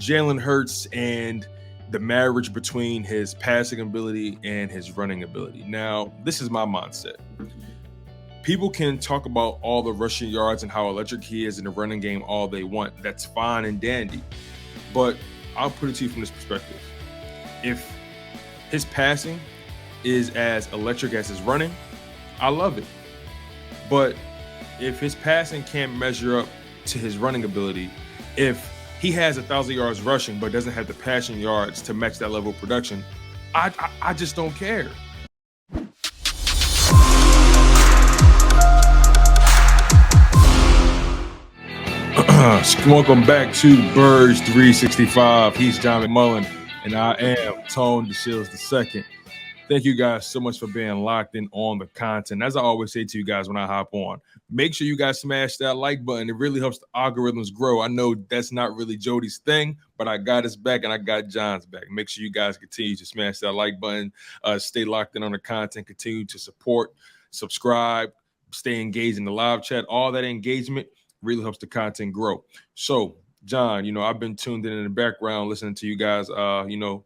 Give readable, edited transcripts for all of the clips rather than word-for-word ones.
Jalen Hurts and the marriage between his passing ability and his running ability. Now, this is my mindset. People can talk about all the rushing yards and how electric he is in the running game all they want. That's fine and dandy. But I'll put it to you from this perspective. If his passing is as electric as his running, I love it. But if his passing can't measure up to his running ability, if he has 1,000 yards rushing but doesn't have the passing yards to match that level of production, I just don't care. Welcome back to Birds 365. He's John McMullen, and I am Tone DeShields II. Thank you guys so much for being locked in on the content. As I always say to you guys when I hop on, make sure you guys smash that like button. It really helps the algorithms grow. I know that's not really Jody's thing, but I got his back and I got John's back. Make sure you guys continue to smash that like button. Stay locked in on the content. Continue to support, subscribe, stay engaged in the live chat. All that engagement really helps the content grow. So, John, I've been tuned in the background listening to you guys,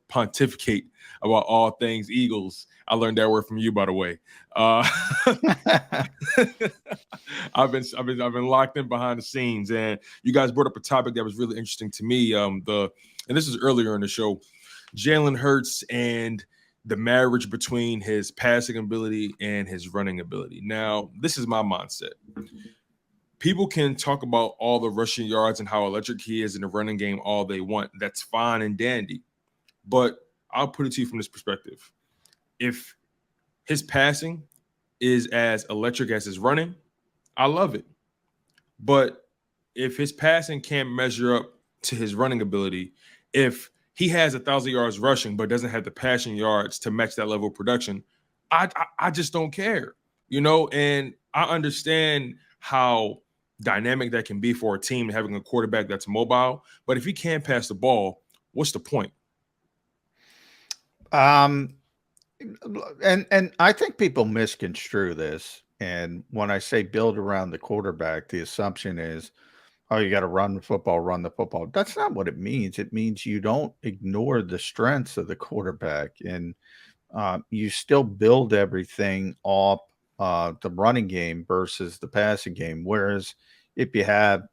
pontificate about all things Eagles. I learned that word from you, by the way. I've been locked in behind the scenes, and you guys brought up a topic that was really interesting to me. And this is earlier in the show, Jalen Hurts and the marriage between his passing ability and his running ability. Now, this is my mindset. People can talk about all the rushing yards and how electric he is in the running game all they want. That's fine and dandy. But I'll put it to you from this perspective. If his passing is as electric as his running, I love it. But if his passing can't measure up to his running ability, if he has 1,000 yards rushing but doesn't have the passing yards to match that level of production, I just don't care, and I understand how dynamic that can be for a team having a quarterback that's mobile. But if he can't pass the ball, what's the point? And I think people misconstrue this. And when I say build around the quarterback, the assumption is, oh, you got to run the football. That's not what it means. It means you don't ignore the strengths of the quarterback, and you still build everything off the running game versus the passing game. Whereas if you have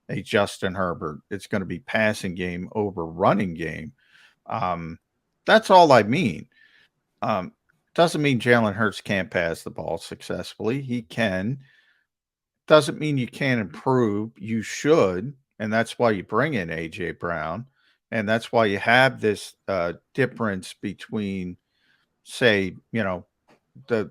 a Justin Herbert, it's going to be passing game over running game. That's all I mean. Doesn't mean Jalen Hurts can't pass the ball successfully. He can. Doesn't mean you can't improve. You should. And that's why you bring in A.J. Brown. And that's why you have this difference between, say, the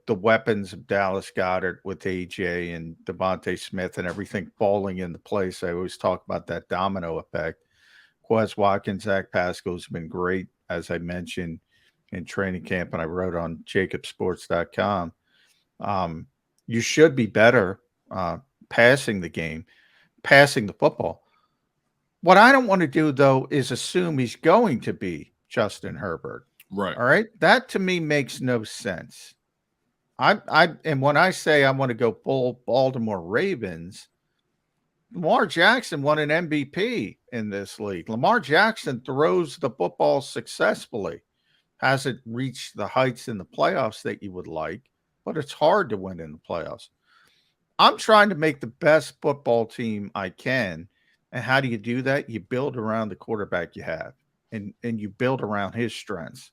weapons of Dallas Goedert with AJ and Devontae Smith and everything falling into place. I always talk about that domino effect. Quez Watkins, Zach Pascal's been great, as I mentioned in training camp, and I wrote on JAKIB You should be better passing the game, passing the football. What I don't want to do, though, is assume he's going to be Justin Herbert. Right. All right. That to me makes no sense. And when I say I want to go full Baltimore Ravens, Lamar Jackson won an MVP in this league. Lamar Jackson throws the football successfully. Hasn't reached the heights in the playoffs that you would like, but it's hard to win in the playoffs. I'm trying to make the best football team I can. And how do you do that? You build around the quarterback you have, and you build around his strengths.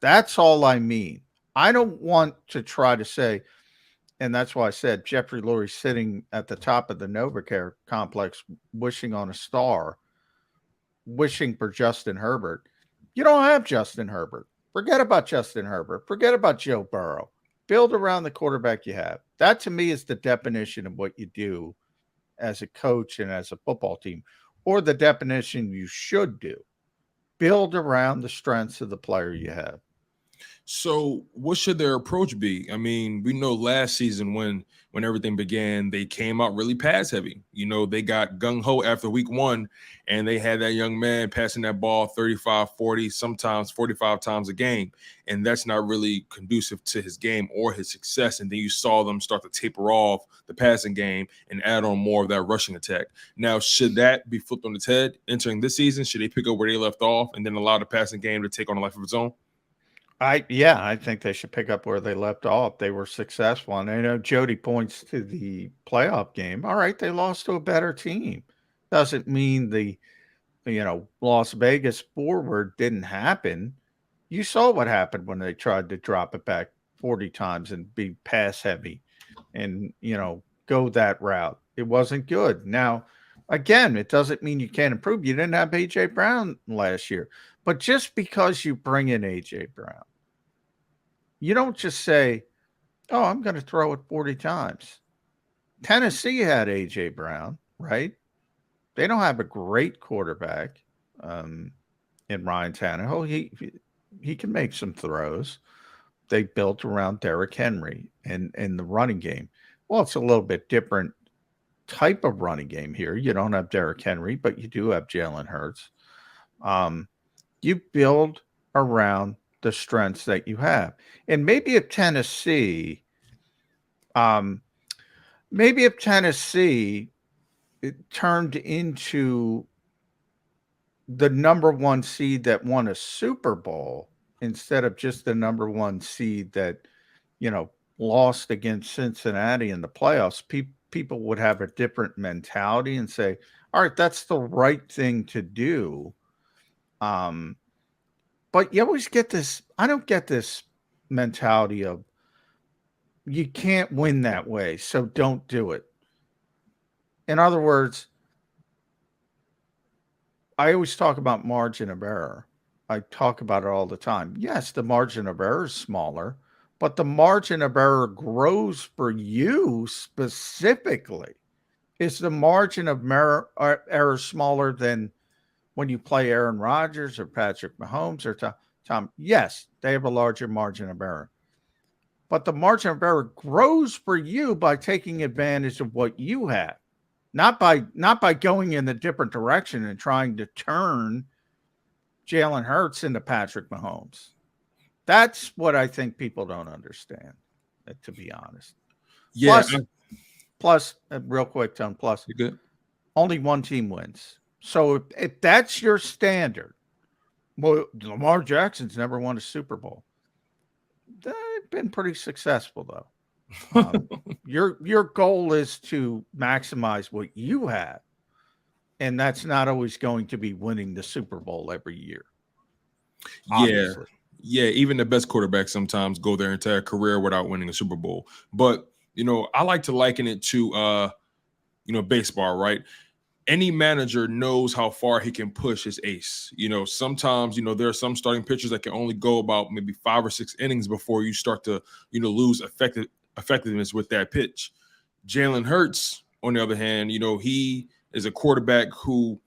That's all I mean. I don't want to try to say, and that's why I said Jeffrey Lurie sitting at the top of the NovaCare complex, wishing on a star, wishing for Justin Herbert. You don't have Justin Herbert. Forget about Justin Herbert. Forget about Joe Burrow. Build around the quarterback you have. That to me is the definition of what you do as a coach and as a football team, or the definition you should do. Build around the strengths of the player you have. So what should their approach be? I mean, we know last season when everything began, they came out really pass heavy. They got gung-ho after week 1, and they had that young man passing that ball 35, 40, sometimes 45 times a game. And that's not really conducive to his game or his success. And then you saw them start to taper off the passing game and add on more of that rushing attack. Now, should that be flipped on its head entering this season? Should they pick up where they left off and then allow the passing game to take on a life of its own? I think they should pick up where they left off. They were successful. And I know Jody points to the playoff game. All right, they lost to a better team. Doesn't mean the Las Vegas forward didn't happen. You saw what happened when they tried to drop it back 40 times and be pass heavy and go that route. It wasn't good. Now, again, it doesn't mean you can't improve. You didn't have AJ Brown last year. But just because you bring in AJ Brown, you don't just say, oh, I'm going to throw it 40 times. Tennessee had A.J. Brown, right? They don't have a great quarterback in Ryan Tannehill. He can make some throws. They built around Derrick Henry and the running game. Well, it's a little bit different type of running game here. You don't have Derrick Henry, but you do have Jalen Hurts. You build around the strengths that you have. And maybe if Tennessee it turned into the number 1 seed that won a Super Bowl instead of just the number 1 seed that, lost against Cincinnati in the playoffs, people would have a different mentality and say, all right, that's the right thing to do. But you always get this, I don't get this mentality of you can't win that way, so don't do it. In other words, I always talk about margin of error. I talk about it all the time. Yes, the margin of error is smaller, but the margin of error grows for you specifically. Is the margin of error smaller than when you play Aaron Rodgers or Patrick Mahomes or Tom? Yes, they have a larger margin of error. But the margin of error grows for you by taking advantage of what you have, not by going in a different direction and trying to turn Jalen Hurts into Patrick Mahomes. That's what I think people don't understand, to be honest. Yeah. Plus, real quick, Tone, plus, you good? Only 1 team wins. So if that's your standard, well, Lamar Jackson's never won a Super Bowl. They've been pretty successful, though. Your goal is to maximize what you have, and that's not always going to be winning the Super Bowl every year. Obviously. Yeah. Even the best quarterbacks sometimes go their entire career without winning a Super Bowl. But I like to liken it to baseball, right? Any manager knows how far he can push his ace. Sometimes, there are some starting pitchers that can only go about maybe 5 or 6 innings before you start to, lose effectiveness with that pitch. Jalen Hurts, on the other hand, he is a quarterback who,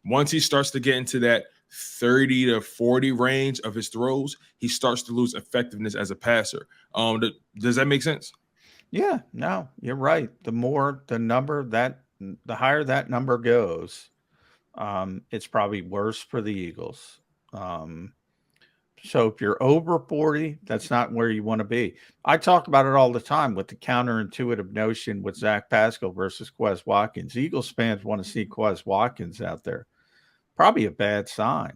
once he starts to get into that 30 to 40 range of his throws, he starts to lose effectiveness as a passer. Does that make sense? Yeah, no, you're right. The higher that number goes, it's probably worse for the Eagles. So if you're over 40, that's not where you want to be. I talk about it all the time with the counterintuitive notion with Zach Pascal versus Quez Watkins. Eagles fans want to see Quez Watkins out there. Probably a bad sign.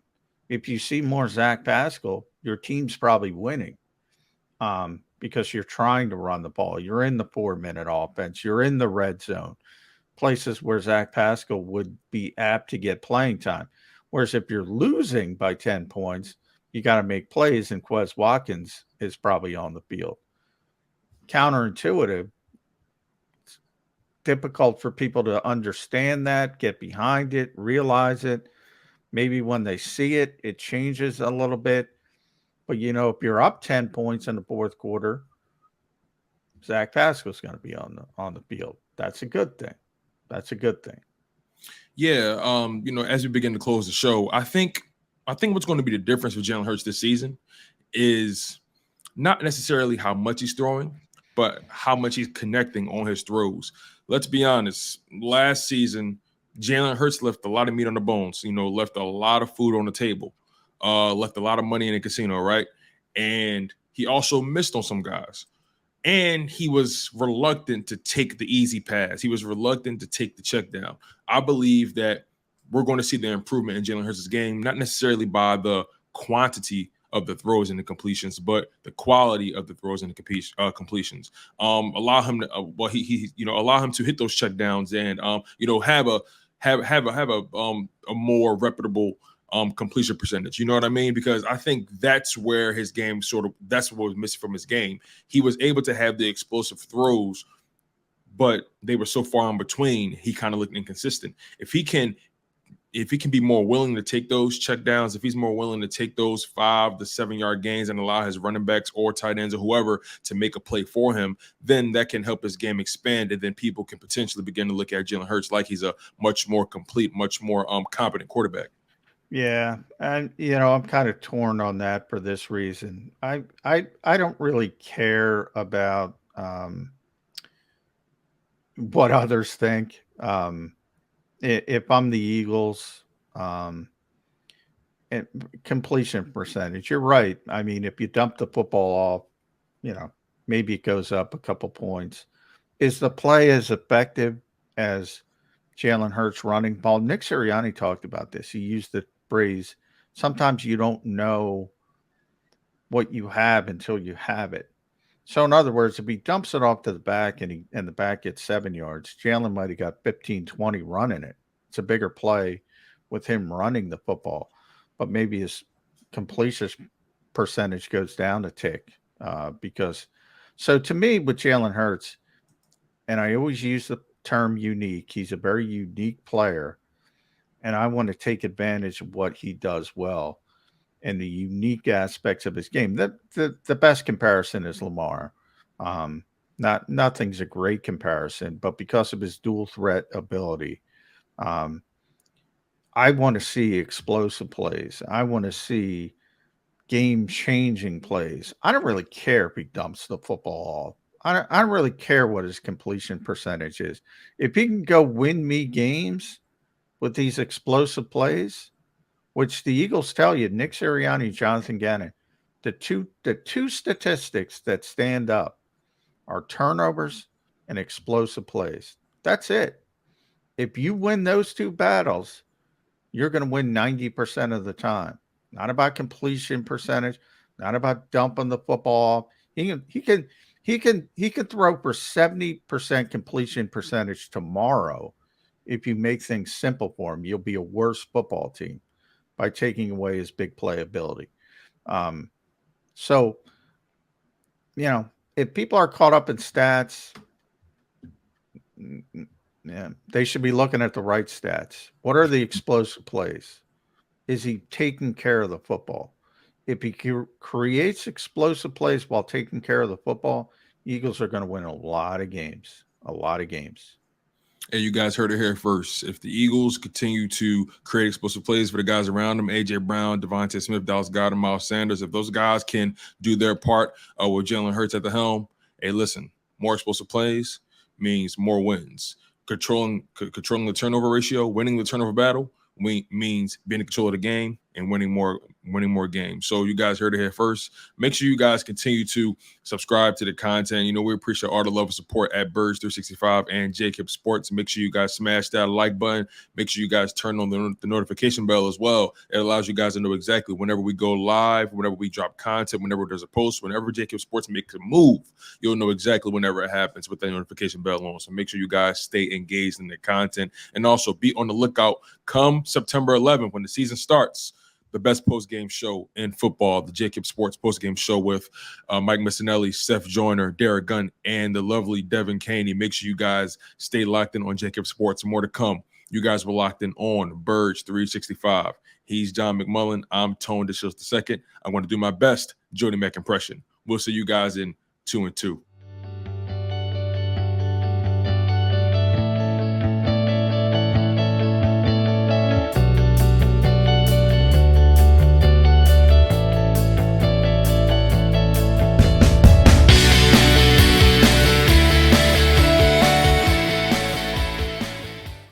If you see more Zach Pascal, your team's probably winning because you're trying to run the ball. You're in the 4-minute offense. You're in the red zone. Places where Zach Pascal would be apt to get playing time. Whereas if you're losing by 10 points, you got to make plays, and Quez Watkins is probably on the field. Counterintuitive. It's difficult for people to understand that, get behind it, realize it. Maybe when they see it, it changes a little bit. But, if you're up 10 points in the fourth quarter, Zach Pascal's going to be on the field. That's a good thing. That's a good thing. Yeah. As we begin to close the show, I think what's going to be the difference with Jalen Hurts this season is not necessarily how much he's throwing, but how much he's connecting on his throws. Let's be honest. Last season, Jalen Hurts left a lot of meat on the bones, left a lot of food on the table, left a lot of money in the casino, right? And he also missed on some guys. And he was reluctant to take the easy pass. He was reluctant to take the check down. I believe that we're going to see the improvement in Jalen Hurts' game, not necessarily by the quantity of the throws and the completions, but the quality of the throws and the completions. Allow him to, allow him to hit those check downs and, have a more reputable completion percentage. You know what I mean? Because I think that's where his game that's what was missing from his game. He was able to have the explosive throws, but they were so far in between, he kind of looked inconsistent. If he can be more willing to take those check downs, if he's more willing to take those 5 to 7 yard gains and allow his running backs or tight ends or whoever to make a play for him, then that can help his game expand. And then people can potentially begin to look at Jalen Hurts like he's a much more complete, much more competent quarterback. Yeah, and I'm kind of torn on that for this reason. I don't really care about what others think. If I'm the Eagles, and completion percentage, you're right. I mean, if you dump the football off, maybe it goes up a couple points. Is the play as effective as Jalen Hurts running ball? Nick Sirianni talked about this. He used the phrase, sometimes you don't know what you have until you have it. So in other words, if he dumps it off to the back and the back gets 7 yards, Jalen might have got 15, 20 running it. It's a bigger play with him running the football, but maybe his completion percentage goes down a tick because. So to me, with Jalen Hurts, and I always use the term unique, he's a very unique player, and I want to take advantage of what he does well and the unique aspects of his game. The best comparison is Lamar. Nothing's a great comparison, but because of his dual threat ability, I want to see explosive plays. I want to see game-changing plays. I don't really care if he dumps the football off. I don't really care what his completion percentage is. If he can go win me games with these explosive plays, which the Eagles tell you, Nick Sirianni, Jonathan Gannon, the two statistics that stand up are turnovers and explosive plays. That's it. If you win those two battles, you're going to win 90% of the time. Not about completion percentage, not about dumping the football off. He can throw for 70% completion percentage tomorrow. If you make things simple for him, you'll be a worse football team by taking away his big playability. So, if people are caught up in stats, yeah, they should be looking at the right stats. What are the explosive plays? Is he taking care of the football? If he creates explosive plays while taking care of the football, Eagles are going to win a lot of games. A lot of games. And you guys heard it here first. If the Eagles continue to create explosive plays for the guys around them, A.J. Brown, Devontae Smith, Dallas Goedert, Miles Sanders, if those guys can do their part with Jalen Hurts at the helm, hey, listen, more explosive plays means more wins. Controlling the turnover ratio, winning the turnover battle means being in control of the game and winning more games. So you guys heard it here first. Make sure you guys continue to subscribe to the content. We appreciate all the love and support at Birds 365 and JAKIB Sports. Make sure you guys smash that like button. Make sure you guys turn on the notification bell as well. It allows you guys to know exactly whenever we go live, whenever we drop content, whenever there's a post, whenever JAKIB Sports makes a move, you'll know exactly whenever it happens with that notification bell on. So make sure you guys stay engaged in the content and also be on the lookout come September 11th when the season starts. The best post-game show in football, the JAKIB Sports post-game show with Mike Missinelli, Seth Joyner, Derek Gunn, and the lovely Devin Caney. Make sure you guys stay locked in on JAKIB Sports. More to come. You guys were locked in on Birds 365. He's John McMullen. I'm Tone DeShields II. I'm going to do my best Jody Mack impression. We'll see you guys in 2 and 2.